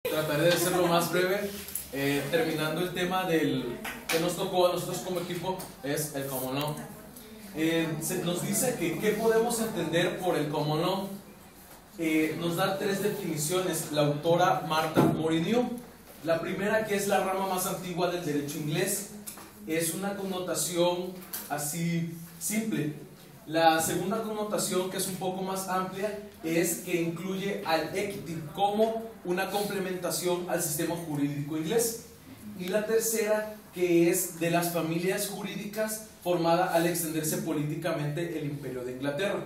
Trataré de ser lo más breve, terminando el tema que nos tocó a nosotros como equipo, es el common law. Nos dice que qué podemos entender por el common law. Nos da tres definiciones la autora Martha Mouradieu. La primera, que es la rama más antigua del derecho inglés, es una connotación así simple. La segunda connotación, que es un poco más amplia, es que incluye al equity como una complementación al sistema jurídico inglés. Y la tercera, que es de las familias jurídicas formada al extenderse políticamente el imperio de Inglaterra.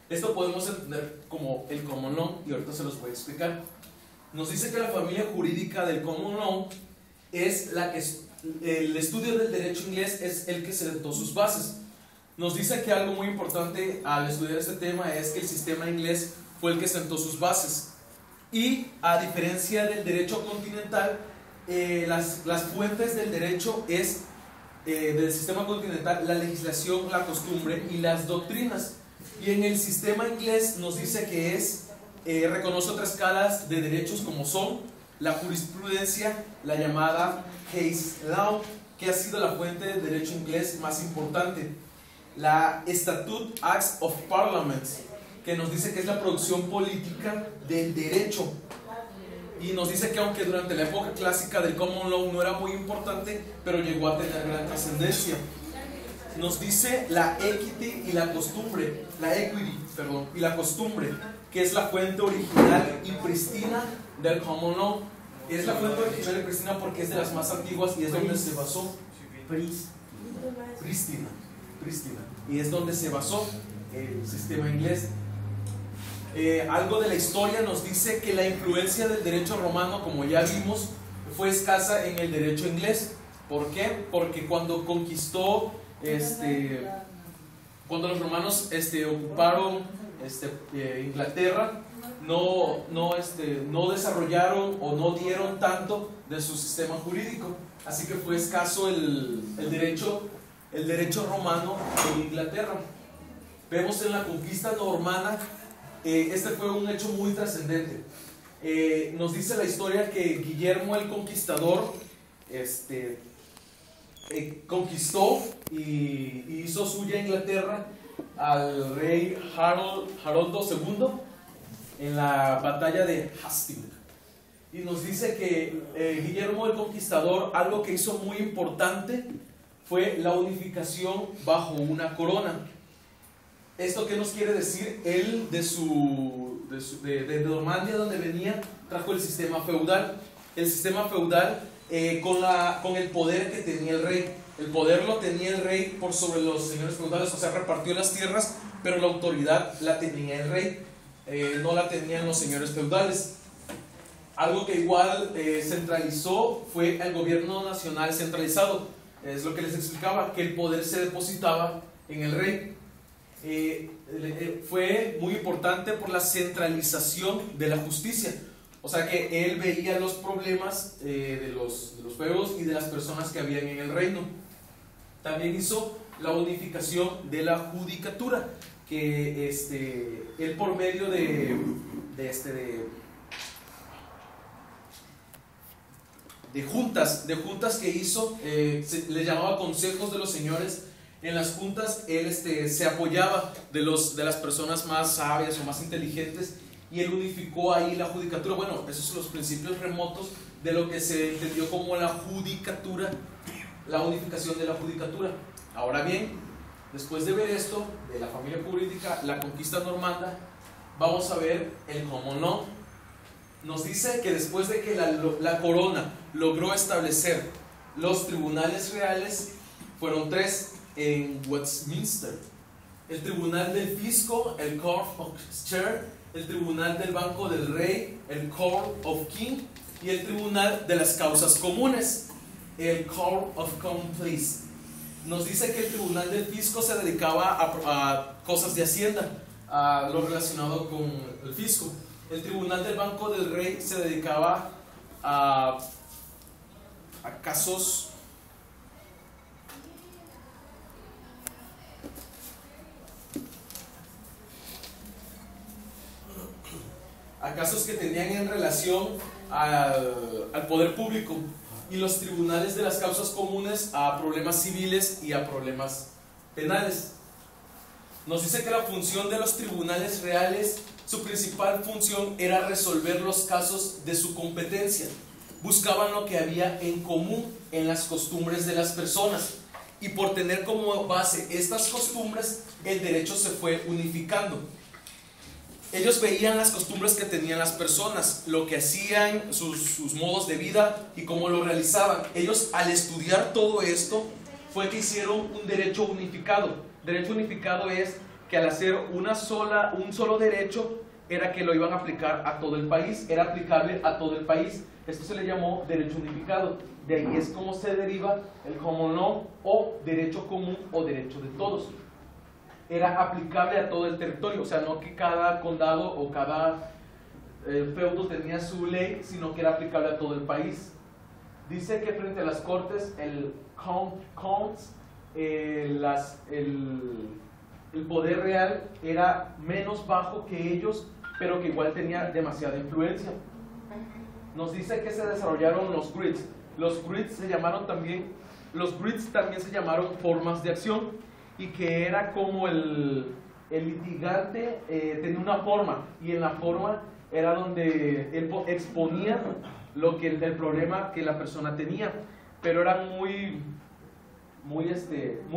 Esto podemos entender como el common law, y ahorita se los voy a explicar. Nos dice que la familia jurídica del common law es la que el estudio del derecho inglés es el que sentó sus bases. Nos dice que algo muy importante al estudiar este tema es que el sistema inglés fue el que sentó sus bases. Y a diferencia del derecho continental, las fuentes del derecho es del sistema continental la legislación, la costumbre y las doctrinas. Y en el sistema inglés nos dice que reconoce otras escalas de derechos como son la jurisprudencia, la llamada case law, que ha sido la fuente del derecho inglés más importante. La Statute Acts of Parliament, que nos dice que es la producción política del derecho. Y nos dice que aunque durante la época clásica del common law no era muy importante, pero llegó a tener gran trascendencia. Nos dice la equity y la costumbre, y la costumbre, que es la fuente original y prístina del common law. Es la fuente original y prístina porque es de las más antiguas y es donde se basó. Prístina. Y es donde se basó el sistema inglés. Algo de la historia nos dice que la influencia del derecho romano, como ya vimos, fue escasa en el derecho inglés. ¿Por qué? Porque cuando conquistó, cuando los romanos ocuparon Inglaterra, no desarrollaron o no dieron tanto de su sistema jurídico. Así que fue escaso el derecho romano en Inglaterra. Vemos en la conquista normanda, este fue un hecho muy trascendente. Nos dice la historia que Guillermo el Conquistador conquistó y hizo suya Inglaterra al rey Haroldo II en la batalla de Hastings. Y nos dice que Guillermo el Conquistador, algo que hizo muy importante fue la unificación bajo una corona. ¿Esto qué nos quiere decir? Él de Normandia, donde venía, trajo el sistema feudal. El sistema feudal con el poder que tenía el rey. El poder lo tenía el rey por sobre los señores feudales, o sea, repartió las tierras, pero la autoridad la tenía el rey, no la tenían los señores feudales. Algo que igual centralizó fue el gobierno nacional centralizado. Es lo que les explicaba, que el poder se depositaba en el rey. Fue muy importante por la centralización de la justicia. O sea que él veía los problemas de los pueblos y de las personas que habían en el reino. También hizo la unificación de la judicatura, que él por medio de juntas que hizo, le llamaba consejos de los señores. En las juntas él se apoyaba de las personas más sabias o más inteligentes, y él unificó ahí la judicatura. Bueno, esos son los principios remotos de lo que se entendió como la judicatura, la unificación de la judicatura. Ahora bien, después de ver esto de la familia jurídica, la conquista normanda, vamos a ver el common law. Nos dice que después de que la corona logró establecer los tribunales reales, fueron tres en Westminster: el tribunal del fisco, el Court of Chancery; el tribunal del banco del rey, el Court of King; y el tribunal de las causas comunes, el Court of Common Pleas. Nos dice que el tribunal del fisco se dedicaba a cosas de hacienda, a lo relacionado con el fisco. El tribunal del banco del rey se dedicaba a casos que tenían en relación al poder público y los tribunales de las causas comunes a problemas civiles y a problemas penales. Nos dice que la función de los tribunales reales, su principal función era resolver los casos de su competencia. Buscaban lo que había en común en las costumbres de las personas, y por tener como base estas costumbres, el derecho se fue unificando. Ellos veían las costumbres que tenían las personas, lo que hacían, sus modos de vida y cómo lo realizaban. Ellos, al estudiar todo esto, fue que hicieron un derecho unificado. Derecho unificado es que al hacer un solo derecho, era que lo iban a aplicar a todo el país, era aplicable a todo el país. Esto se le llamó derecho unificado. De ahí es como se deriva el common law, o derecho común o derecho de todos. Era aplicable a todo el territorio, o sea, no que cada condado o cada feudo tenía su ley, sino que era aplicable a todo el país. Dice que frente a las cortes, el counts, el poder real era menos bajo que ellos, pero que igual tenía demasiada influencia. Nos dice que se desarrollaron los grids. Los grids también se llamaron formas de acción, y que era como el litigante tenía una forma, y en la forma era donde él exponía el problema que la persona tenía, pero eran muy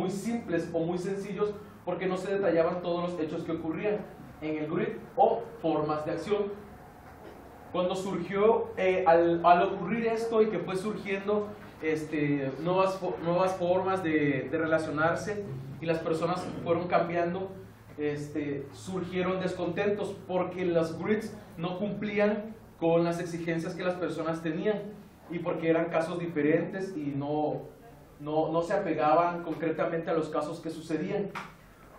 simples o muy sencillos, porque no se detallaban todos los hechos que ocurrían en el grid o formas de acción. Cuando surgió, al ocurrir esto y que fue surgiendo nuevas formas de relacionarse, y las personas fueron cambiando, surgieron descontentos porque los grids no cumplían con las exigencias que las personas tenían, y porque eran casos diferentes y no se apegaban concretamente a los casos que sucedían.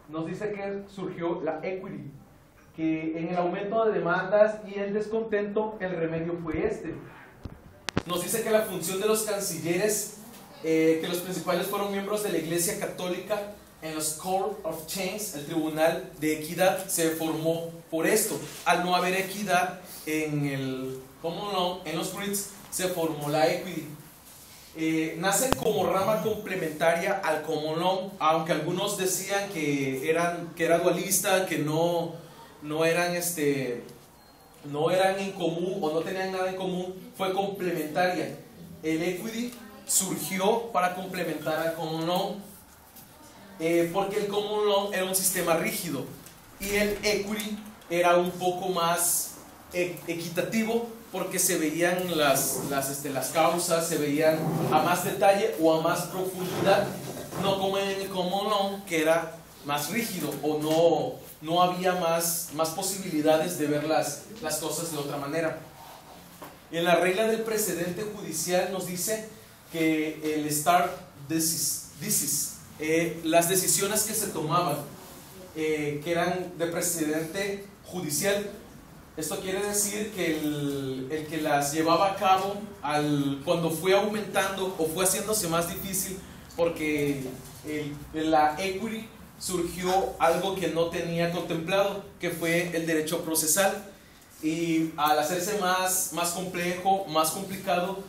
Nos dice que surgió la equity, que en el aumento de demandas y el descontento, el remedio fue este. Nos dice que la función de los cancilleres, que los principales fueron miembros de la Iglesia Católica, en los Court of Change, el Tribunal de Equidad, se formó por esto. Al no haber equidad en el common law, en los grids, se formó la equity. Nace como rama complementaria al common law, aunque algunos decían que era dualista, que no eran en común o no tenían nada en común. Fue complementaria. El equity surgió para complementar al common law, porque el common law era un sistema rígido y el equity era un poco más equitativo, porque se veían las causas, se veían a más detalle o a más profundidad, no como en el common law, que era más rígido, o no había más posibilidades de ver las cosas de otra manera. En la regla del precedente judicial nos dice que el stare decisis, las decisiones que se tomaban, que eran de precedente judicial, esto quiere decir que el que las llevaba a cabo, cuando fue aumentando o fue haciéndose más difícil, porque la equity surgió algo que no tenía contemplado, que fue el derecho procesal, y al hacerse más complejo, más complicado,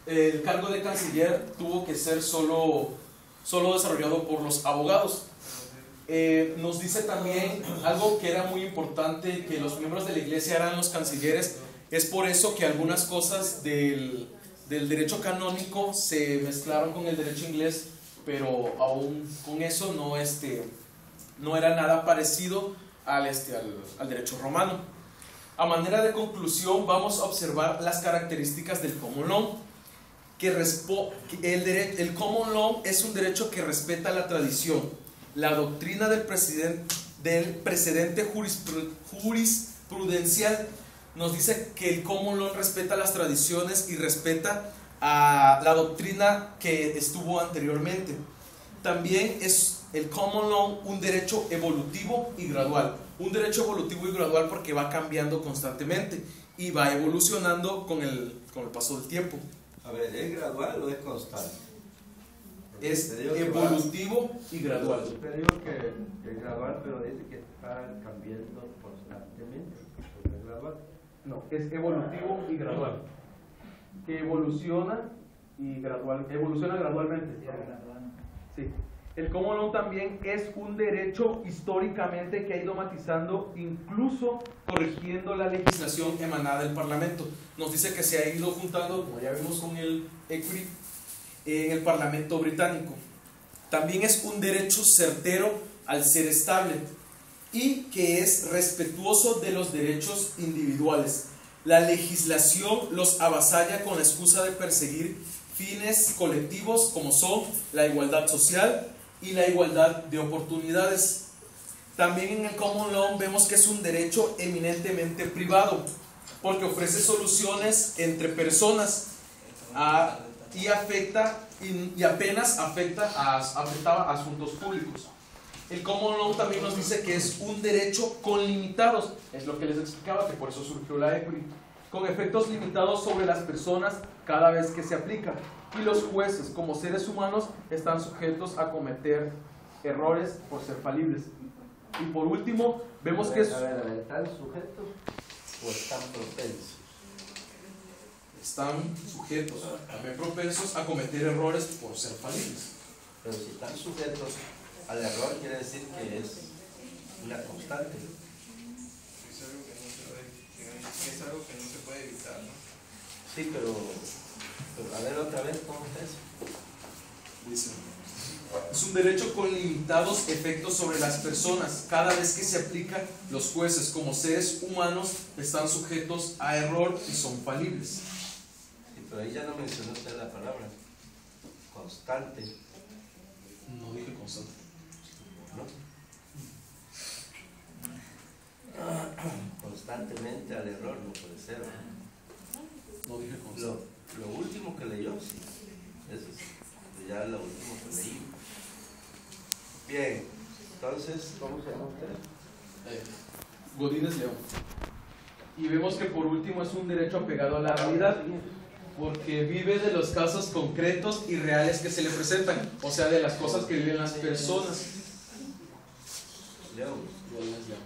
el cargo de canciller tuvo que ser solo desarrollado por los abogados. Nos dice también algo que era muy importante, que los miembros de la iglesia eran los cancilleres. Es por eso que algunas cosas del derecho canónico se mezclaron con el derecho inglés, pero aún con eso no era nada parecido al derecho romano. A manera de conclusión, vamos a observar las características del common law. El common law es un derecho que respeta la tradición, la doctrina del precedente jurisprudencial. Nos dice que el common law respeta las tradiciones y respeta a la doctrina que estuvo anteriormente. También es el common law un derecho evolutivo y gradual. Un derecho evolutivo y gradual porque va cambiando constantemente y va evolucionando con el paso del tiempo. A ver, ¿es gradual o es constante? Es evolutivo y gradual. Te digo que es gradual, pero dice que está cambiando constantemente. ¿Es gradual? No, es evolutivo y gradual. que evoluciona gradualmente. Sí. El common law también es un derecho históricamente que ha ido matizando, incluso corrigiendo la legislación emanada del Parlamento. Nos dice que se ha ido juntando, como ya vimos con el equity, en el Parlamento británico. También es un derecho certero al ser estable y que es respetuoso de los derechos individuales. La legislación los avasalla con la excusa de perseguir fines colectivos como son la igualdad social y la igualdad de oportunidades. También en el common law vemos que es un derecho eminentemente privado, porque ofrece soluciones entre personas y apenas afectaba a asuntos públicos. El common law también nos dice que es un derecho con limitados, es lo que les explicaba, que por eso surgió la equity, con efectos limitados sobre las personas cada vez que se aplica. Y los jueces, como seres humanos, están sujetos a cometer errores por ser falibles. Y por último, vemos que ¿están sujetos o están propensos? Están sujetos, también propensos a cometer errores por ser falibles. Pero si están sujetos al error, quiere decir que es una constante. Es algo que no se puede evitar, ¿no? Sí, pero a ver otra vez, ¿cómo es eso? Dice, es un derecho con limitados efectos sobre las personas. Cada vez que se aplica, los jueces, como seres humanos, están sujetos a error y son falibles. Sí, pero ahí ya no mencionó usted la palabra constante. No dije constante. ¿No? Constantemente al error no puede ser. No dije constante. Lo último que leyó, sí. Eso es ya lo último que leí. Bien, entonces, ¿cómo se llama usted? Godínez León. Y vemos que por último es un derecho apegado a la realidad, porque vive de los casos concretos y reales que se le presentan, o sea, de las cosas que viven las personas. León. Godínez León.